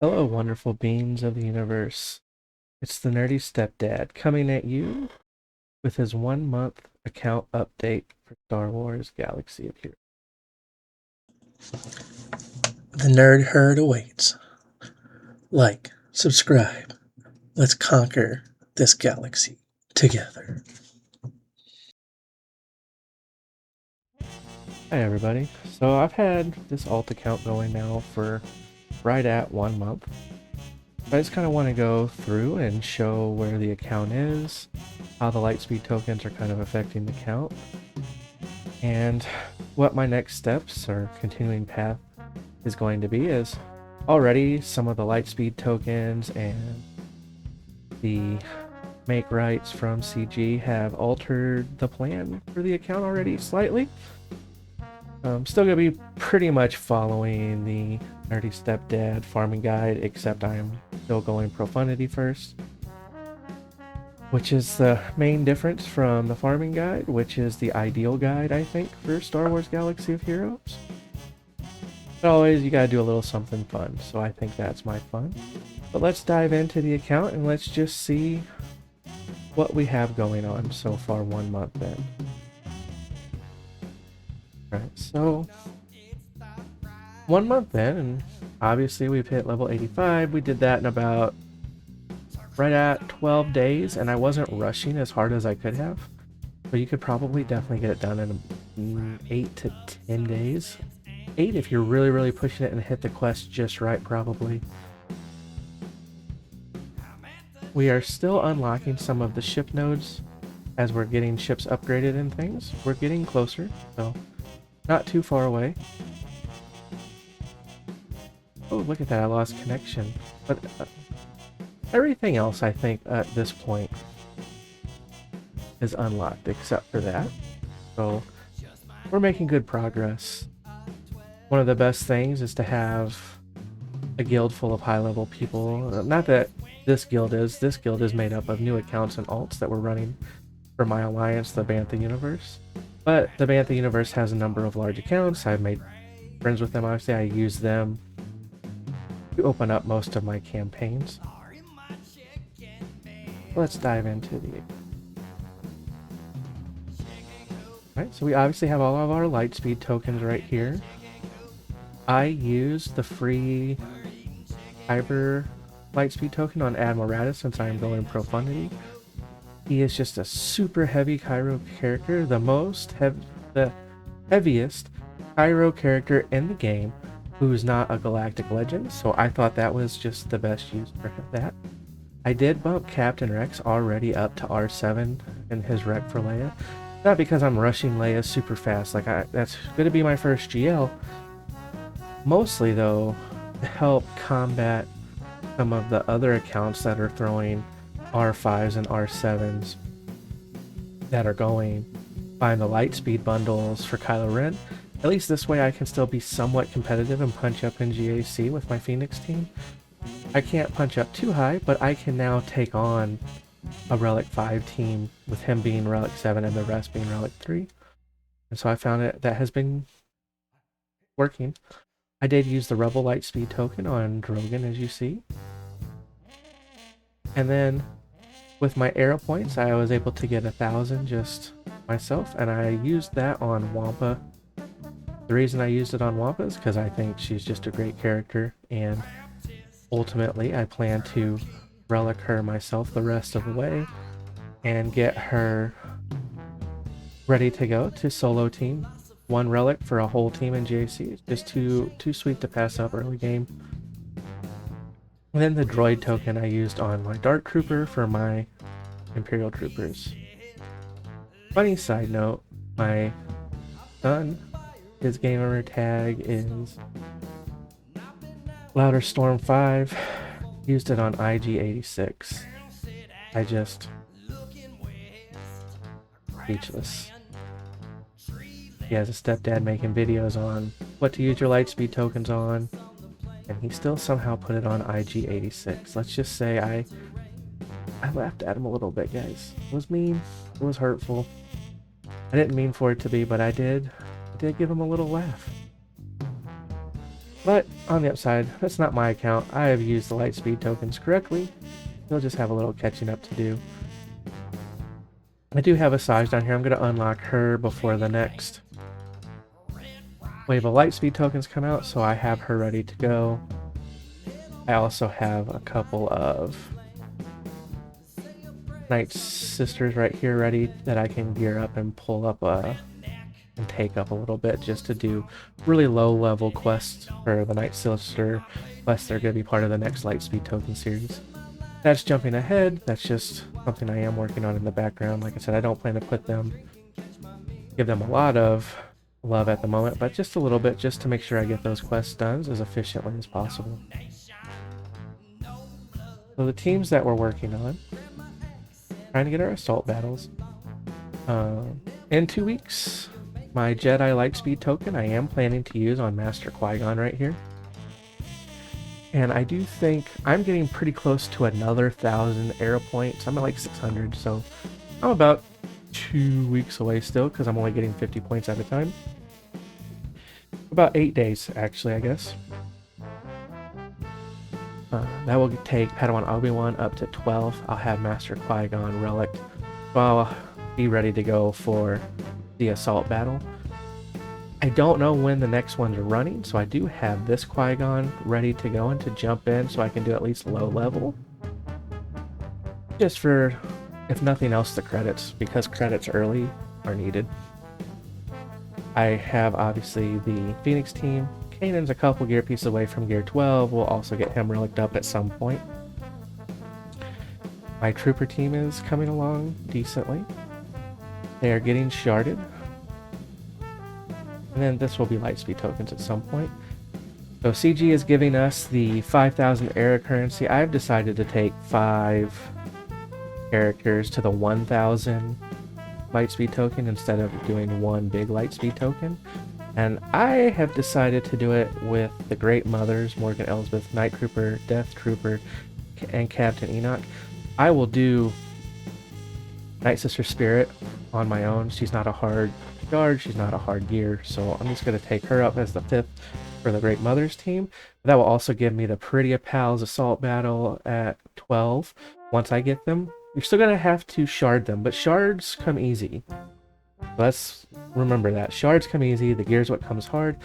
Hello, wonderful beings of the universe. It's the nerdy stepdad coming at you with his 1 month account update for Star Wars Galaxy of Heroes. The nerd herd awaits. Like, subscribe. Let's conquer this galaxy together. Hi, everybody. So I've had this alt account going now for right at 1 month. I just kind of want to go through and show where the account is, how the lightspeed tokens are kind of affecting the account, and what my next steps or continuing path is going to be. Is already some of the lightspeed tokens and the make rights from CG have altered the plan for the account already slightly. Still gonna be pretty much following the Nerdy Stepdad farming guide, except I'm still going profundity first, which is the main difference from the farming guide, which is the ideal guide, I think, for Star Wars Galaxy of Heroes. But always, you gotta do a little something fun, so I think that's my fun. But let's dive into the account and let's just see what we have going on so far 1 month in. Right, so 1 month in, and obviously we've hit level 85. We did that in about right at 12 days, and I wasn't rushing as hard as I could have. But you could probably definitely get it done in 8 to 10 days. 8 if you're really pushing it and hit the quest just right, probably. We are still unlocking some of the ship nodes as we're getting ships upgraded and things. We're getting closer, so not too far away. Oh, look at that, I lost connection. But everything else, I think, at this point is unlocked except for that. So we're making good progress. One of the best things is to have a guild full of high-level people. Not that this guild is. This guild is made up of new accounts and alts that we're running for my alliance, the Bantha Universe. But the Bantha Universe has a number of large accounts. I've made friends with them, obviously. I use them to open up most of my campaigns. Let's dive into the... Alright, so we obviously have all of our lightspeed tokens right here. I use the free Kyber lightspeed token on Admirata since I am going profundity. He is just a super heavy Cairo character, the heaviest Cairo character in the game who's not a galactic legend, so I thought that was just the best use for that. I did bump Captain Rex already up to R7 in his rec for Leia. Not because I'm rushing Leia super fast, that's going to be my first GL. Mostly though, to help combat some of the other accounts that are throwing R5s and R7s that are going buying the lightspeed bundles for Kylo Ren. At least this way I can still be somewhat competitive and punch up in GAC with my Phoenix team. I can't punch up too high, but I can now take on a Relic 5 team with him being Relic 7 and the rest being Relic 3. And so I found that has been working. I did use the Rebel Lightspeed token on Drogon, as you see. And then with my arrow points, I was able to get 1,000 just myself, and I used that on Wampa. The reason I used it on Wampa is because I think she's just a great character, and ultimately I plan to relic her myself the rest of the way and get her ready to go to solo team. One relic for a whole team in JC. It's just too sweet to pass up early game. And then the droid token I used on my Dark Trooper for my Imperial Troopers. Funny side note, my son, his gamer tag is Louder Storm 5. Used it on IG86. I just... speechless. He has a stepdad making videos on what to use your lightspeed tokens on, and he still somehow put it on IG86. Let's just say I laughed at him a little bit, guys. It was mean. It was hurtful. I didn't mean for it to be, but I did give him a little laugh. But on the upside, that's not my account. I have used the Lightspeed tokens correctly. They'll just have a little catching up to do. I do have a Sage down here. I'm going to unlock her before the next wave of Lightspeed tokens come out, so I have her ready to go. I also have a couple of Night Sisters right here ready that I can gear up and pull up and take up a little bit just to do really low level quests for the Night Sister quests that are going to be part of the next Lightspeed token series. That's jumping ahead. That's just something I am working on in the background. Like I said, I don't plan to give them a lot of love at the moment, but just a little bit, just to make sure I get those quests done as efficiently as possible. So the teams that we're working on, trying to get our assault battles. In 2 weeks, my Jedi Lightspeed token I am planning to use on Master Qui-Gon right here. And I do think I'm getting pretty close to another 1,000 arrow points. I'm at like 600, so I'm about 2 weeks away still because I'm only getting 50 points at a time. About 8 days, actually, I guess. That will take Padawan Obi-Wan up to 12. I'll have Master Qui-Gon Relic. So I'll be ready to go for the assault battle. I don't know when the next ones are running, so I do have this Qui-Gon ready to go and to jump in so I can do at least low level. Just for, if nothing else, the credits, because credits early are needed. I have obviously the Phoenix team. Kanan's a couple gear pieces away from gear 12. We'll also get him reliced up at some point. My trooper team is coming along decently. They are getting sharded. And then this will be Lightspeed tokens at some point. So CG is giving us the 5,000 era currency. I've decided to take 5 characters to the 1,000 Lightspeed token instead of doing one big Lightspeed token. And I have decided to do it with the Great Mothers, Morgan Elsbeth, Night Trooper, Death Trooper, and Captain Enoch. I will do Night Sister Spirit on my own. She's not a hard guard, she's not a hard gear, so I'm just going to take her up as the 5th for the Great Mothers team. That will also give me the Pretty Pals Assault Battle at 12 once I get them. You're still going to have to shard them, but shards come easy. Let's remember that. Shards come easy, the gear's what comes hard,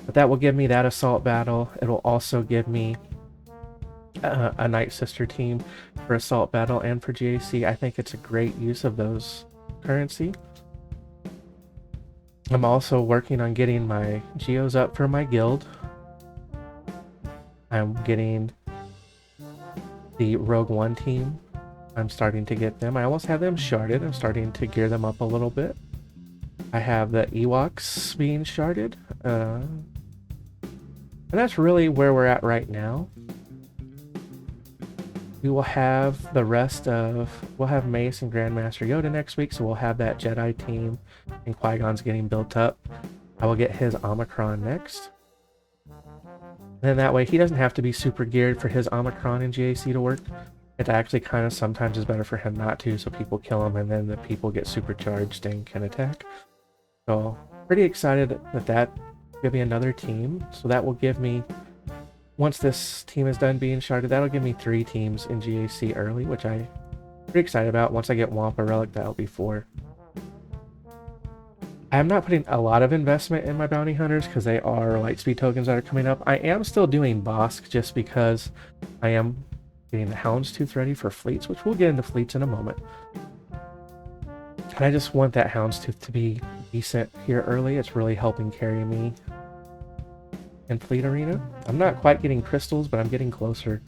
but that will give me that assault battle. It will also give me a Night Sister team for assault battle and for GAC. I think it's a great use of those currency. I'm also working on getting my Geos up for my guild. I'm getting the Rogue One team. I'm starting to get them. I almost have them sharded. I'm starting to gear them up a little bit. I have the Ewoks being sharded. And that's really where we're at right now. We will have the rest of... We'll have Mace and Grandmaster Yoda next week, so we'll have that Jedi team, and Qui-Gon's getting built up. I will get his Omicron next. And then that way he doesn't have to be super geared for his Omicron and GAC to work. It actually kind of sometimes is better for him not to, so people kill him and then the people get supercharged and can attack. So, pretty excited that give me another team. So that will give me, once this team is done being sharded, that'll give me 3 teams in GAC early, which I'm pretty excited about. Once I get Wampa Relic, that'll be 4. I'm not putting a lot of investment in my bounty hunters because they are Lightspeed tokens that are coming up. I am still doing Bosk just because I am getting the Houndstooth ready for fleets, which we'll get into fleets in a moment. And I just want that Houndstooth to be decent here early. It's really helping carry me in Fleet Arena. I'm not quite getting crystals, but I'm getting closer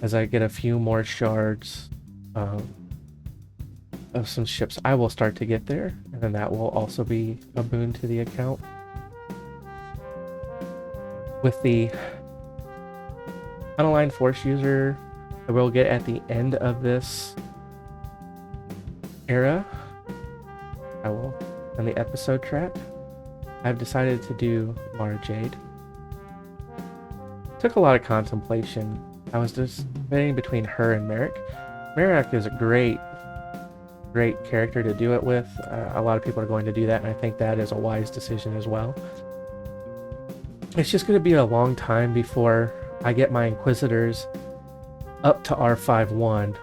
as I get a few more shards of some ships. I will start to get there, and then that will also be a boon to the account. With the unaligned force user I will get at the end of this era, I will, in the episode track, I've decided to do Mara Jade. Took a lot of contemplation. I was just debating between her and Merrick. Merrick is a great character to do it with. A lot of people are going to do that, and I think that is a wise decision as well. it's just going to be a long time before I get my Inquisitors up to R5-1,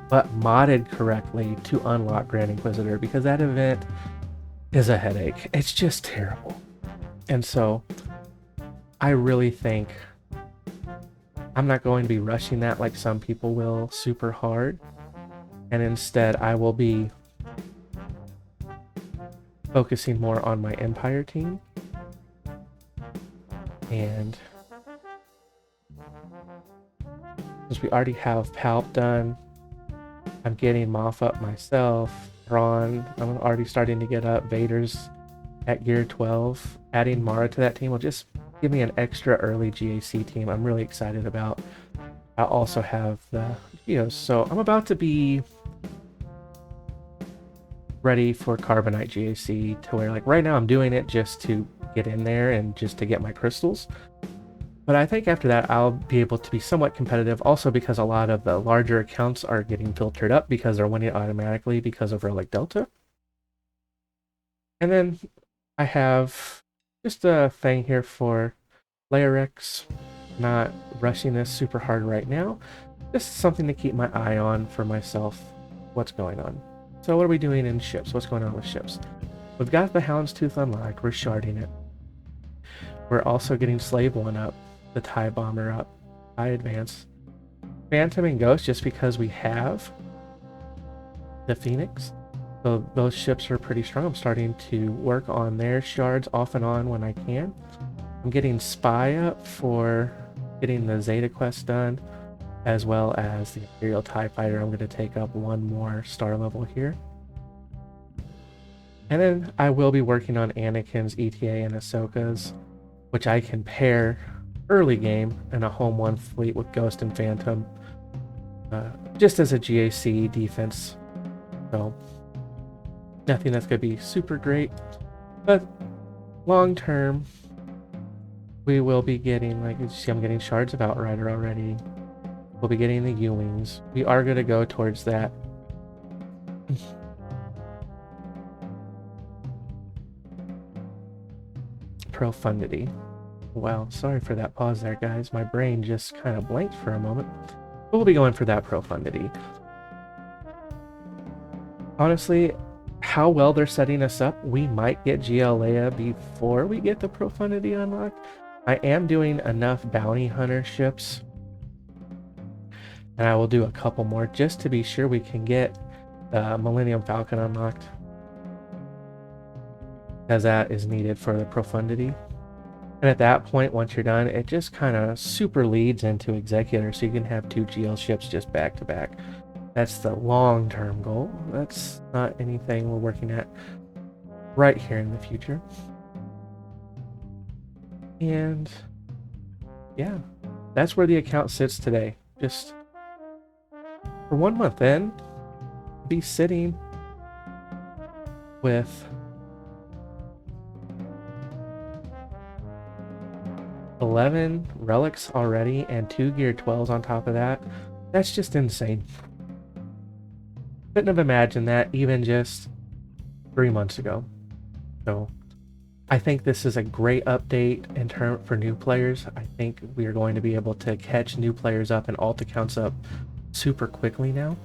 but modded correctly to unlock Grand Inquisitor, because that event is a headache. It's just terrible. And so I really think I'm not going to be rushing that like some people will super hard. And instead I will be focusing more on my Empire team. And since we already have Palp done, I'm getting Moff up myself. Thrawn, I'm already starting to get up. Vader's at gear 12. Adding Mara to that team will just give me an extra early GAC team I'm really excited about. I also have the Geos, so I'm about to be ready for Carbonite GAC, to where like right now I'm doing it just to get in there and just to get my crystals. But I think after that I'll be able to be somewhat competitive, also because a lot of the larger accounts are getting filtered up because they're winning automatically because of Relic Delta. And then I have just a thing here for Layerex. Not rushing this super hard right now. Just something to keep my eye on for myself. What's going on? So what are we doing in ships? What's going on with ships? We've got the Houndstooth unlocked. We're sharding it. We're also getting Slave 1 up. The TIE Bomber up. TIE Advance. Phantom and Ghost, just because we have the Phoenix. So those ships are pretty strong. I'm starting to work on their shards off and on when I can. I'm getting Spy up for getting the Zeta quest done, as well as the Imperial TIE Fighter. I'm going to take up one more star level here. And then I will be working on Anakin's ETA and Ahsoka's, which I can pair early game in a home one fleet with Ghost and Phantom, just as a GAC defense. So nothing that's going to be super great, but long term, we will be getting, like you see, I'm getting shards of Outrider already. We'll be getting the U-Wings. We are going to go towards that. Profundity. Wow, sorry for that pause there, guys. My brain just kind of blanked for a moment. But we'll be going for that Profundity. Honestly, how well they're setting us up, we might get GLA before we get the Profundity unlocked. I am doing enough bounty hunter ships, and I will do a couple more just to be sure we can get the Millennium Falcon unlocked, as that is needed for the Profundity. And at that point, once you're done, it just kind of super leads into Executor, so you can have 2 GL ships just back to back. That's the long-term goal. That's not anything we're working at right here in the future. And yeah, that's where the account sits today. Just for 1 month in, be sitting with 11 relics already and 2 gear 12s on top of that. That's just insane. Couldn't have imagined that even just 3 months ago. So I think this is a great update in turn for new players. I think we are going to be able to catch new players up and alt accounts up super quickly now.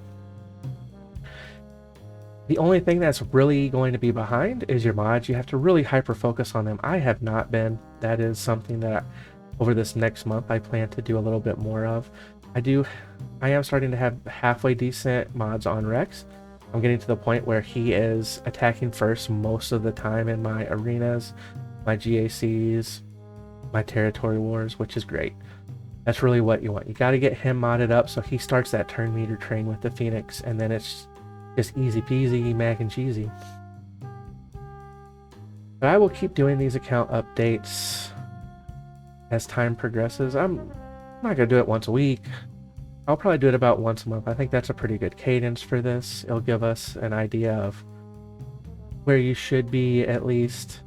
The only thing that's really going to be behind is your mods. You have to really hyper focus on them. I have not been. That is something that over this next month I plan to do a little bit more of. I am starting to have halfway decent mods on Rex. I'm getting to the point where he is attacking first most of the time in my arenas, my GACs, my territory wars, which is great. That's really what you want. You got to get him modded up so he starts that turn meter train with the Phoenix, and then it's just easy peasy mac and cheesy. But I will keep doing these account updates as time progresses. I'm not going to do it once a week. I'll probably do it about once a month. I think that's a pretty good cadence for this. It'll give us an idea of where you should be, at least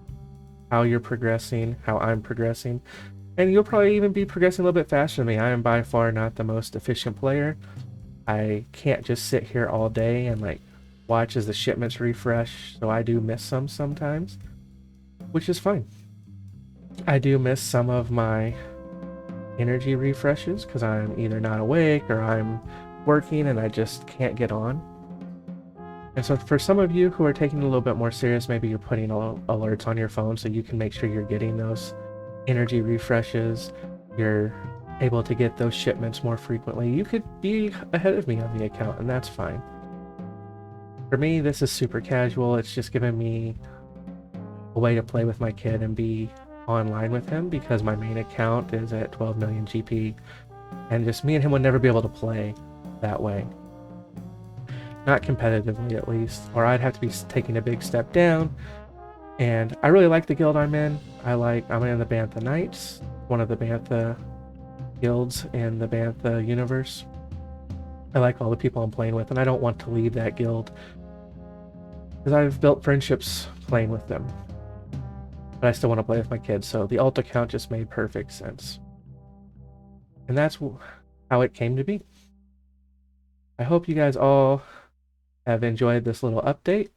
how you're progressing, how I'm progressing. And you'll probably even be progressing a little bit faster than me. I am by far not the most efficient player. I can't just sit here all day and like watch as the shipments refresh, so I do miss some sometimes, which is fine. I do miss some of my energy refreshes because I'm either not awake or I'm working and I just can't get on. And so for some of you who are taking it a little bit more serious, maybe you're putting alerts on your phone so you can make sure you're getting those energy refreshes. You're able to get those shipments more frequently. You could be ahead of me on the account, and that's fine. For me, this is super casual. It's just giving me a way to play with my kid and be online with him because my main account is at 12 million GP, and just me and him would never be able to play that way. Not competitively, at least, or I'd have to be taking a big step down. And I really like the guild I'm in. I'm in the Bantha Knights, one of the Bantha guilds in the Bantha universe. I like all the people I'm playing with, and I don't want to leave that guild because I've built friendships playing with them. But I still want to play with my kids, so the alt account just made perfect sense. And that's how it came to be. I hope you guys all have enjoyed this little update.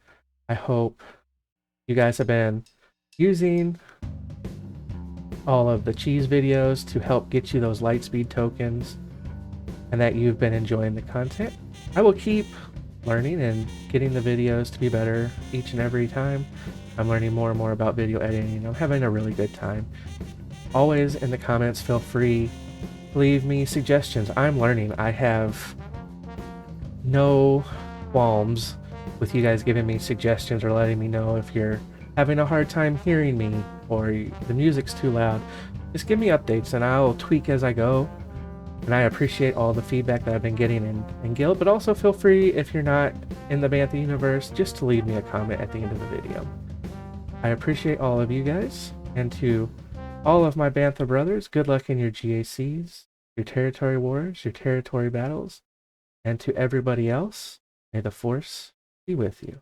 I hope you guys have been using all of the cheese videos to help get you those lightspeed tokens and that you've been enjoying the content. I will keep learning and getting the videos to be better each and every time. I'm learning more and more about video editing. I'm having a really good time. Always in the comments, feel free to leave me suggestions. I'm learning. I have no qualms with you guys giving me suggestions or letting me know if you're having a hard time hearing me or the music's too loud. Just give me updates and I'll tweak as I go. And I appreciate all the feedback that I've been getting in Guild, but also feel free, if you're not in the Bantha universe, just to leave me a comment at the end of the video. I appreciate all of you guys, and to all of my Bantha brothers, good luck in your GACs, your territory wars, your territory battles, and to everybody else, may the Force be with you.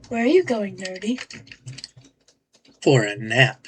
Where are you going, nerdy? For a nap.